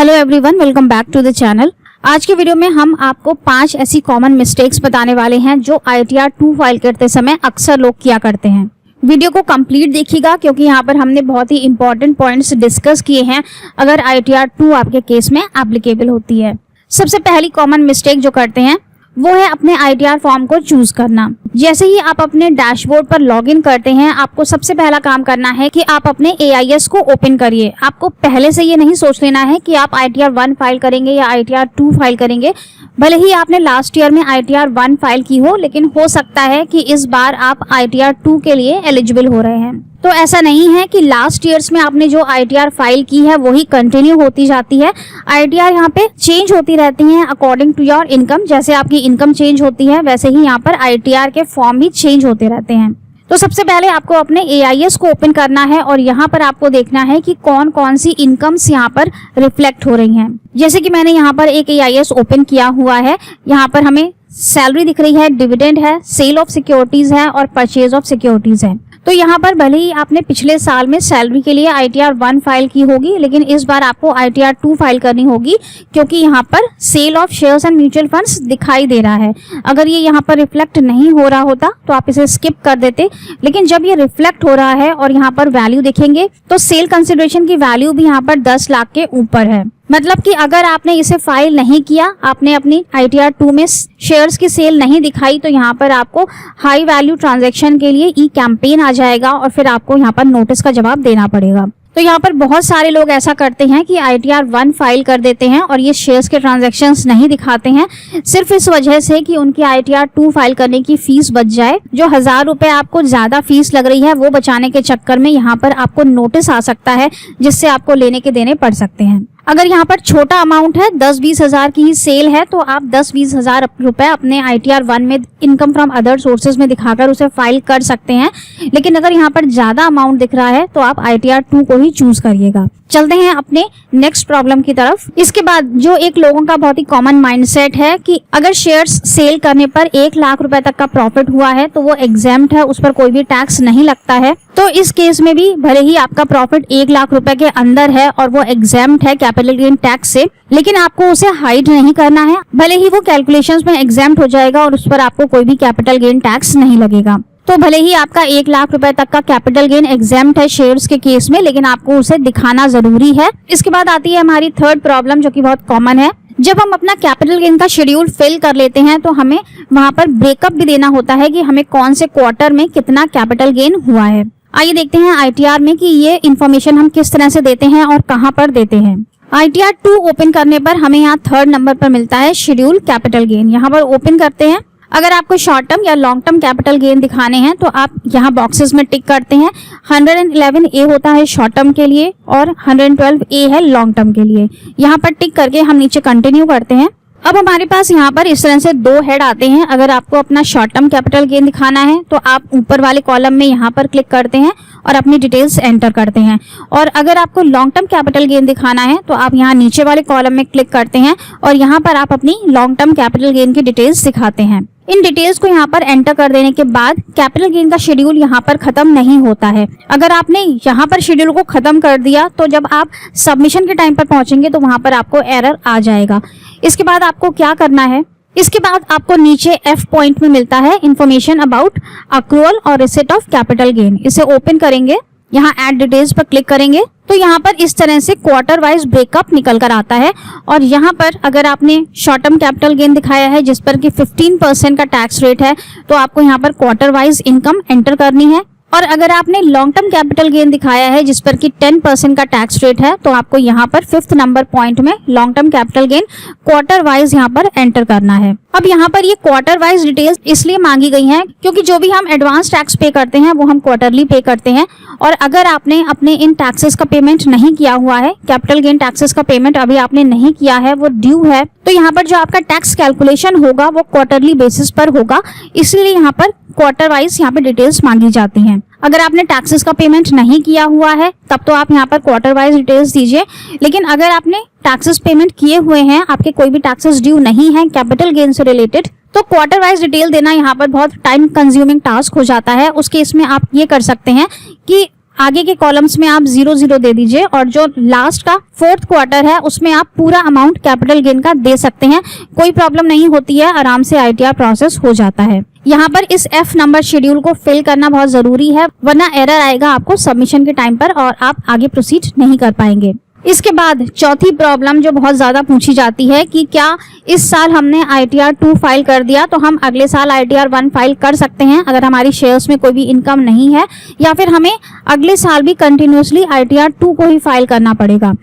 Hello everyone, welcome back to the channel. आज के video में हम आपको 5 ऐसी कॉमन मिस्टेक्स बताने वाले हैं जो ITR 2 फाइल करते समय अक्सर लोग किया करते हैं। वीडियो को कंप्लीट देखिएगा क्योंकि यहाँ पर हमने बहुत ही इंपॉर्टेंट पॉइंट्स डिस्कस किए हैं अगर ITR 2 आपके केस में एप्लीकेबल होती है। सबसे पहली कॉमन मिस्टेक जो करते हैं वो है अपने ITR फॉर्म को चूज करना। जैसे ही आप अपने डैशबोर्ड पर लॉगिन करते हैं, आपको सबसे पहला काम करना है कि आप अपने AIS को ओपन करिए। आपको पहले से ये नहीं सोच लेना है कि आप ITR 1 फाइल करेंगे या ITR 2 फाइल करेंगे। भले ही आपने लास्ट ईयर में ITR 1 फाइल की हो, लेकिन हो सकता है कि इस बार आप ITR 2 के लिए एलिजिबल हो रहे हैं। तो ऐसा नहीं है कि लास्ट ईयर्स में आपने जो ITR फाइल की है वही कंटिन्यू होती जाती है। ITR यहाँ पे चेंज होती रहती हैं अकॉर्डिंग टू योर इनकम। जैसे आपकी इनकम चेंज होती है वैसे ही यहाँ पर ITR के फॉर्म भी चेंज होते रहते हैं। तो सबसे पहले आपको अपने AIS को ओपन करना है और यहाँ पर आपको देखना है कि कौन कौन सी इनकम्स यहाँ पर रिफ्लेक्ट हो रही हैं। जैसे कि मैंने यहाँ पर एक AIS ओपन किया हुआ है। यहाँ पर हमें सैलरी दिख रही है, डिविडेंड है, सेल ऑफ सिक्योरिटीज है और परचेज ऑफ सिक्योरिटीज है। तो यहाँ पर भले ही आपने पिछले साल में सैलरी के लिए ITR 1 फाइल की होगी, लेकिन इस बार आपको ITR 2 फाइल करनी होगी क्योंकि यहाँ पर sale of shares and mutual funds दिखाई दे रहा है। अगर ये यहाँ पर रिफ्लेक्ट नहीं हो रहा होता तो आप इसे स्किप कर देते, लेकिन जब ये रिफ्लेक्ट हो रहा है और यहाँ पर वैल्यू देखेंगे तो सेल कंसिडरेशन की वैल्यू भी यहाँ पर 10 लाख के ऊपर है। मतलब कि अगर आपने इसे फाइल नहीं किया, आपने अपनी ITR 2 में शेयर्स की सेल नहीं दिखाई, तो यहाँ पर आपको हाई वैल्यू ट्रांजैक्शन के लिए ई कैंपेन आ जाएगा और फिर आपको यहाँ पर नोटिस का जवाब देना पड़ेगा। तो यहाँ पर बहुत सारे लोग ऐसा करते हैं कि ITR 1 फाइल कर देते हैं और ये शेयर्स के ट्रांजैक्शंस नहीं दिखाते हैं, सिर्फ इस वजह से कि उनकी ITR 2 फाइल करने की फीस बच जाए। जो 1000 रुपए आपको ज्यादा फीस लग रही है वो बचाने के चक्कर में यहाँ पर आपको नोटिस आ सकता है जिससे आपको लेने के देने पड़ सकते हैं। अगर यहाँ पर छोटा अमाउंट है, 10-20 हजार की ही सेल है, तो आप 10-20 हजार रुपए अपने ITR 1 में इनकम फ्रॉम अदर सोर्सेज में दिखाकर उसे फाइल कर सकते हैं। लेकिन अगर यहाँ पर ज्यादा अमाउंट दिख रहा है तो आप ITR 2 को ही चूज करिएगा। चलते हैं अपने नेक्स्ट प्रॉब्लम की तरफ। इसके बाद जो एक लोगों का बहुत ही कॉमन माइंडसेट है कि अगर शेयर्स सेल करने पर 1 लाख रुपए तक का प्रॉफिट हुआ है तो वो एग्जेम्प्ट है, उस पर कोई भी टैक्स नहीं लगता है। तो इस केस में भी भले ही आपका प्रॉफिट 1 लाख रुपए के अंदर है और वो एग्जेम्प्ट है कैपिटल गेन टैक्स से, लेकिन आपको उसे हाइड नहीं करना है। भले ही वो कैलकुलेशंस में एग्जेम्प्ट हो जाएगा और उस पर आपको कोई भी कैपिटल गेन टैक्स नहीं लगेगा। तो भले ही आपका 1 लाख रुपए तक का कैपिटल गेन एग्जेम्प्ट है शेयर्स के केस में, लेकिन आपको उसे दिखाना जरूरी है। इसके बाद आती है हमारी थर्ड प्रॉब्लम जो कि बहुत कॉमन है। जब हम अपना कैपिटल गेन का शेड्यूल फिल कर लेते हैं तो हमें वहां पर ब्रेकअप भी देना होता है कि हमें कौन से क्वार्टर में कितना कैपिटल गेन हुआ है। आइए देखते हैं ITR में कि ये इन्फॉर्मेशन हम किस तरह से देते हैं और कहां पर देते हैं। ITR 2 ओपन करने पर हमें यहाँ 3rd नंबर पर मिलता है शेड्यूल कैपिटल गेन। यहाँ पर ओपन करते हैं। अगर आपको शॉर्ट टर्म या लॉन्ग टर्म कैपिटल गेन दिखाने हैं तो आप यहाँ बॉक्सेस में टिक करते हैं। 111A होता है शॉर्ट टर्म के लिए और 112A है लॉन्ग टर्म के लिए। यहाँ पर टिक करके हम नीचे कंटिन्यू करते हैं। अब हमारे पास यहाँ पर इस तरह से 2 हेड आते हैं। अगर आपको अपना शॉर्ट टर्म कैपिटल गेन दिखाना है तो आप ऊपर वाले कॉलम में यहाँ पर क्लिक करते हैं और अपनी डिटेल्स एंटर करते हैं, और अगर आपको लॉन्ग टर्म कैपिटल गेन दिखाना है तो आप यहाँ नीचे वाले कॉलम में क्लिक करते हैं और यहाँ पर आप अपनी लॉन्ग टर्म कैपिटल गेन की डिटेल्स दिखाते हैं। इन डिटेल्स को यहाँ पर एंटर कर देने के बाद कैपिटल गेन का शेड्यूल यहाँ पर खत्म नहीं होता है। अगर आपने यहाँ पर शेड्यूल को खत्म कर दिया तो जब आप सबमिशन के टाइम पर पहुंचेंगे तो वहां पर आपको एरर आ जाएगा। इसके बाद आपको क्या करना है, इसके बाद आपको नीचे F पॉइंट में मिलता है इंफॉर्मेशन अबाउट अक्रूअल और रिसिट ऑफ कैपिटल गेन। इसे ओपन करेंगे, यहाँ ऐड डिटेल्स पर क्लिक करेंगे तो यहाँ पर इस तरह से क्वार्टर वाइज ब्रेकअप निकल कर आता है। और यहाँ पर अगर आपने शॉर्ट टर्म कैपिटल गेन दिखाया है जिस पर कि 15% का टैक्स रेट है तो आपको यहाँ पर क्वार्टर वाइज इनकम एंटर करनी है। और अगर आपने लॉन्ग टर्म कैपिटल गेन दिखाया है जिस पर कि 10% का टैक्स रेट है तो आपको यहाँ पर 5th नंबर पॉइंट में long term capital gain quarter wise यहाँ पर एंटर करना है। अब यहाँ पर ये क्वार्टर वाइज डिटेल्स इसलिए मांगी गई हैं क्योंकि जो भी हम एडवांस टैक्स पे करते हैं वो हम क्वार्टरली पे करते हैं, और अगर आपने अपने इन टैक्सेस का पेमेंट नहीं किया हुआ है, कैपिटल गेन टैक्सेस का पेमेंट अभी आपने नहीं किया है, वो ड्यू है, तो यहाँ पर जो आपका टैक्स कैलकुलेशन होगा वो क्वार्टरली बेसिस पर होगा। इसलिए यहाँ पर क्वार्टर वाइज यहाँ पे डिटेल्स मांगी जाती हैं। अगर आपने टैक्सेस का पेमेंट नहीं किया हुआ है तब तो आप यहाँ पर क्वार्टर वाइज डिटेल्स दीजिए, लेकिन अगर आपने टैक्सेस पेमेंट किए हुए हैं, आपके कोई भी टैक्सेस ड्यू नहीं है कैपिटल गेन से रिलेटेड, तो क्वार्टर वाइज डिटेल देना यहाँ पर बहुत टाइम कंज्यूमिंग टास्क हो जाता है। उस केस में आप ये कर सकते हैं कि आगे के कॉलम्स में आप 0 दे दीजिए और जो लास्ट का 4th क्वार्टर है उसमें आप पूरा अमाउंट कैपिटल गेन का दे सकते हैं। कोई प्रॉब्लम नहीं होती है, आराम से ITR प्रोसेस हो जाता है। यहाँ पर इस F नंबर शेड्यूल को फिल करना बहुत जरूरी है, वरना एरर आएगा आपको सबमिशन के टाइम पर और आप आगे प्रोसीड नहीं कर पाएंगे। इसके बाद चौथी प्रॉब्लम जो बहुत ज्यादा पूछी जाती है कि क्या इस साल हमने ITR 2 फाइल कर दिया तो हम अगले साल ITR 1 फाइल कर सकते हैं अगर हमारी शेयर्स में कोई भी इनकम नहीं है, या फिर हमें अगले साल भी कंटिन्यूअसली ITR 2 को ही फाइल करना पड़ेगा।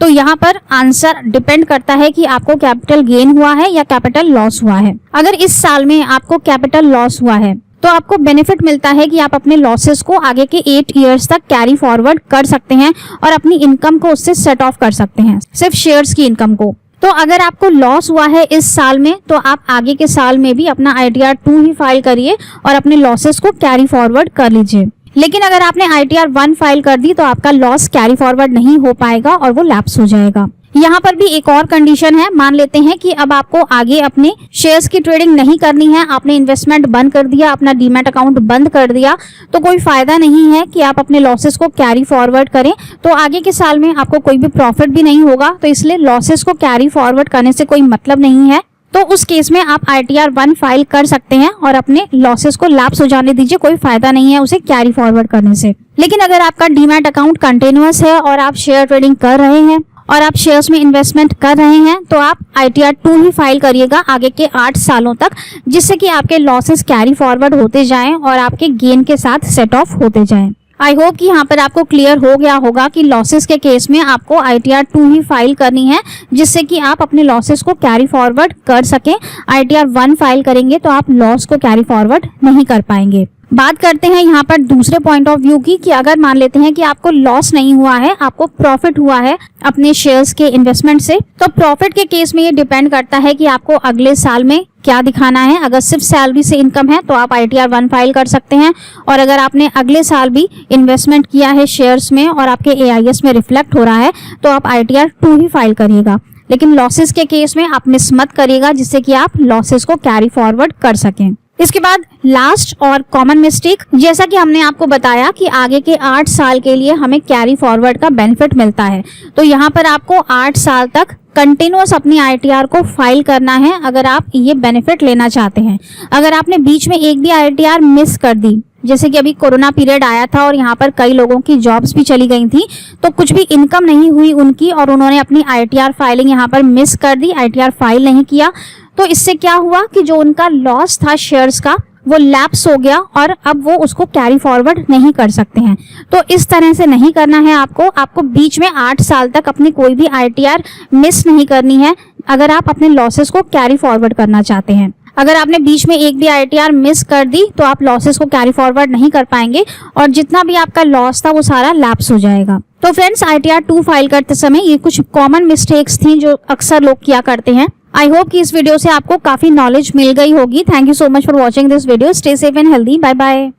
तो यहाँ पर आंसर डिपेंड करता है कि आपको कैपिटल गेन हुआ है या कैपिटल लॉस हुआ है। अगर इस साल में आपको कैपिटल लॉस हुआ है तो आपको बेनिफिट मिलता है कि आप अपने लॉसेस को आगे के 8 इयर्स तक कैरी फॉरवर्ड कर सकते हैं और अपनी इनकम को उससे सेट ऑफ कर सकते हैं, सिर्फ शेयर्स की इनकम को। तो अगर आपको लॉस हुआ है इस साल में तो आप आगे के साल में भी अपना ITR 2 ही फाइल करिए और अपने लॉसेस को कैरी फॉरवर्ड कर लीजिए। लेकिन अगर आपने ITR 1 फाइल कर दी तो आपका लॉस कैरी फॉरवर्ड नहीं हो पाएगा और वो लैप्स हो जाएगा। यहाँ पर भी एक और कंडीशन है। मान लेते हैं कि अब आपको आगे अपने शेयर्स की ट्रेडिंग नहीं करनी है, आपने इन्वेस्टमेंट बंद कर दिया, अपना डीमैट अकाउंट बंद कर दिया, तो कोई फायदा नहीं है कि आप अपने लॉसेस को कैरी फॉरवर्ड करें। तो आगे के साल में आपको कोई भी प्रॉफिट भी नहीं होगा, तो इसलिए लॉसेस को कैरी फॉरवर्ड करने से कोई मतलब नहीं है। तो उस केस में आप ITR 1 फाइल कर सकते हैं और अपने लॉसेस को लैप्स हो जाने दीजिए, कोई फायदा नहीं है उसे कैरी फॉरवर्ड करने से। लेकिन अगर आपका डीमैट अकाउंट कंटिन्यूअस है और आप शेयर ट्रेडिंग कर रहे हैं और आप शेयर्स में इन्वेस्टमेंट कर रहे हैं तो आप ITR 2 ही फाइल करिएगा आगे के 8 सालों तक, जिससे कि आपके लॉसेस कैरी फॉरवर्ड होते जाएं और आपके गेन के साथ सेट ऑफ होते जाएं। आई होप कि यहाँ पर आपको क्लियर हो गया होगा कि लॉसेस के केस में आपको ITR 2 ही फाइल करनी है, जिससे कि आप अपने लॉसेस को कैरी फॉरवर्ड कर सकें। ITR 1 फाइल करेंगे तो आप लॉस को कैरी फॉरवर्ड नहीं कर पाएंगे। बात करते हैं यहाँ पर दूसरे पॉइंट ऑफ व्यू की कि अगर मान लेते हैं कि आपको लॉस नहीं हुआ है, आपको प्रॉफिट हुआ है अपने शेयर्स के इन्वेस्टमेंट से, तो प्रॉफिट के केस में ये डिपेंड करता है कि आपको अगले साल में क्या दिखाना है। अगर सिर्फ सैलरी से इनकम है तो आप ITR 1 फाइल कर सकते हैं, और अगर आपने अगले साल भी इन्वेस्टमेंट किया है शेयर्स में और आपके AIS में रिफ्लेक्ट हो रहा है तो आप ITR 2 ही फाइल करिएगा। लेकिन लॉसेस के केस में आप मिस मत करिएगा, जिससे कि आप लॉसेस को कैरी फॉरवर्ड कर सकें। इसके बाद लास्ट और कॉमन मिस्टेक, जैसा कि हमने आपको बताया कि आगे के 8 साल के लिए हमें कैरी फॉरवर्ड का बेनिफिट मिलता है, तो यहाँ पर आपको 8 साल तक कंटिन्यूअस अपनी ITR को फाइल करना है अगर आप ये बेनिफिट लेना चाहते हैं। अगर आपने बीच में एक भी ITR मिस कर दी, जैसे कि अभी कोरोना पीरियड आया था और यहाँ पर कई लोगों की जॉब्स भी चली गई थी, तो कुछ भी इनकम नहीं हुई उनकी और उन्होंने अपनी ITR फाइलिंग यहाँ पर मिस कर दी, ITR फाइल नहीं किया, तो इससे क्या हुआ कि जो उनका लॉस था शेयर्स का वो लैप्स हो गया और अब वो उसको कैरी फॉरवर्ड नहीं कर सकते हैं। तो इस तरह से नहीं करना है आपको बीच में 8 साल तक अपनी कोई भी ITR मिस नहीं करनी है अगर आप अपने लॉसेस को कैरी फॉरवर्ड करना चाहते हैं। अगर आपने बीच में एक भी ITR मिस कर दी तो आप लॉसेस को कैरी फॉरवर्ड नहीं कर पाएंगे और जितना भी आपका लॉस था वो सारा लैप्स हो जाएगा। तो फ्रेंड्स, ITR 2 फाइल करते समय ये कुछ कॉमन मिस्टेक्स थी जो अक्सर लोग किया करते हैं। आई होप कि इस वीडियो से आपको काफी नॉलेज मिल गई होगी। Thank you so much for watching this video. Stay safe and healthy. Bye bye.